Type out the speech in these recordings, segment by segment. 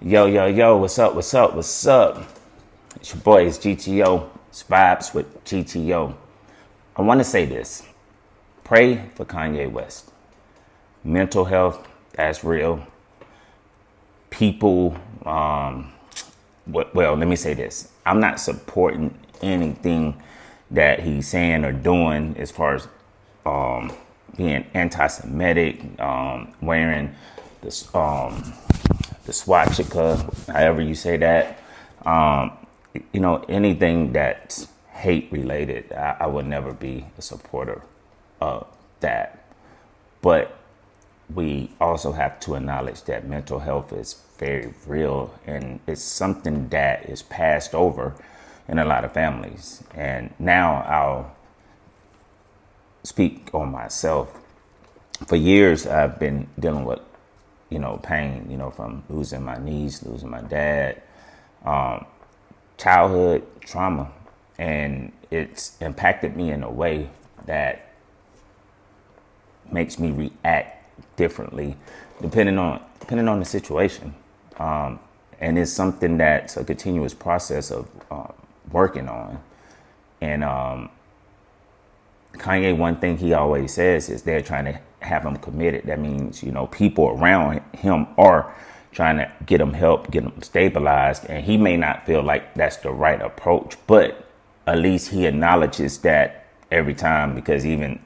Yo, yo, yo, what's up, what's up, what's up? It's your boy, it's GTO. It's Vibes with GTO. I want to say this. Pray for Kanye West. Mental health, that's real. People, well, let me say this. I'm not supporting anything that he's saying or doing as far as being anti-Semitic, wearing this, the swastika, however you say that. Anything that's hate related, I would never be a supporter of that. But we also have to acknowledge that mental health is very real and it's something that is passed over in a lot of families. And now I'll speak on myself. For years, I've been dealing with, pain, from losing my niece, losing my dad, childhood trauma. And it's impacted me in a way that makes me react differently depending on the situation. And it's something that's a continuous process of working on. And Kanye, one thing he always says is they're trying to have him committed. That means, people around him are trying to get him help, get him stabilized. And he may not feel like that's the right approach, but at least he acknowledges that every time, because even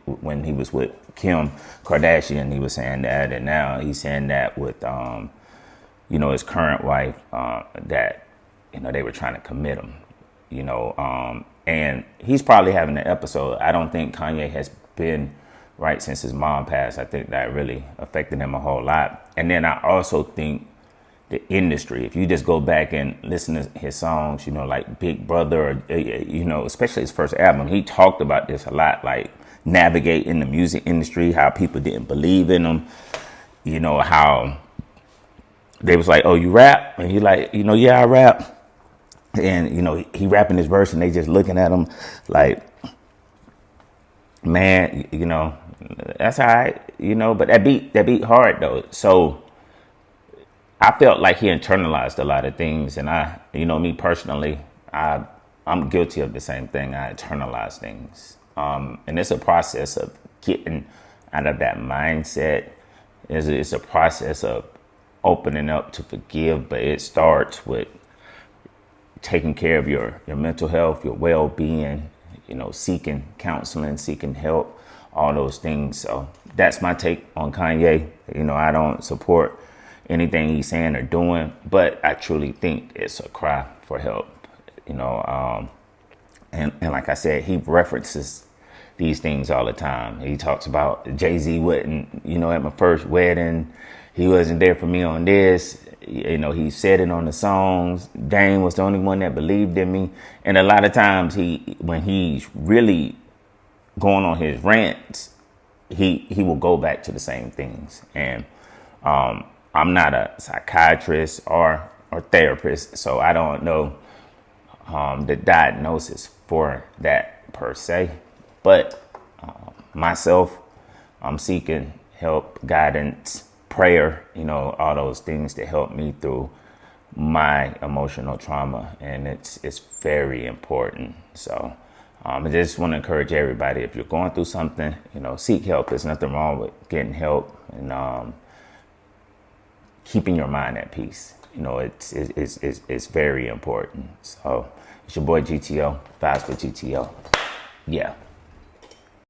when he was with Kim Kardashian, he was saying that. And now he's saying that with, his current wife, that, they were trying to commit him, and he's probably having an episode. I don't think Kanye has been right since his mom passed. I think that really affected him a whole lot. And then I also think the industry, if you just go back and listen to his songs, like Big Brother, or, especially his first album, he talked about this a lot, like navigating the music industry, how people didn't believe in him, how they was like, oh, you rap? And he like, yeah, I rap. And, he rapping his verse and they just looking at him like, man, that's all right, but that beat hard though. So I felt like he internalized a lot of things. And me personally, I'm guilty of the same thing. I internalize things. And it's a process of getting out of that mindset. It's a process of opening up to forgive, but it starts with taking care of your mental health, your well-being, seeking counseling, seeking help, all those things. So that's my take on Kanye. I don't support anything he's saying or doing, but I truly think it's a cry for help, and like I said, he references these things all the time. He talks about Jay-Z wouldn't, at my first wedding, he wasn't there for me on this. He said it on the songs. Dane was the only one that believed in me. And a lot of times when he's really going on his rants, he will go back to the same things. And I'm not a psychiatrist or therapist, so I don't know the diagnosis for that per se. But myself, I'm seeking help, guidance, prayer, all those things to help me through my emotional trauma. And it's very important. So I just want to encourage everybody, if you're going through something, seek help. There's nothing wrong with getting help and keeping your mind at peace. It's very important. So it's your boy GTO, Vibes with GTO. Yeah.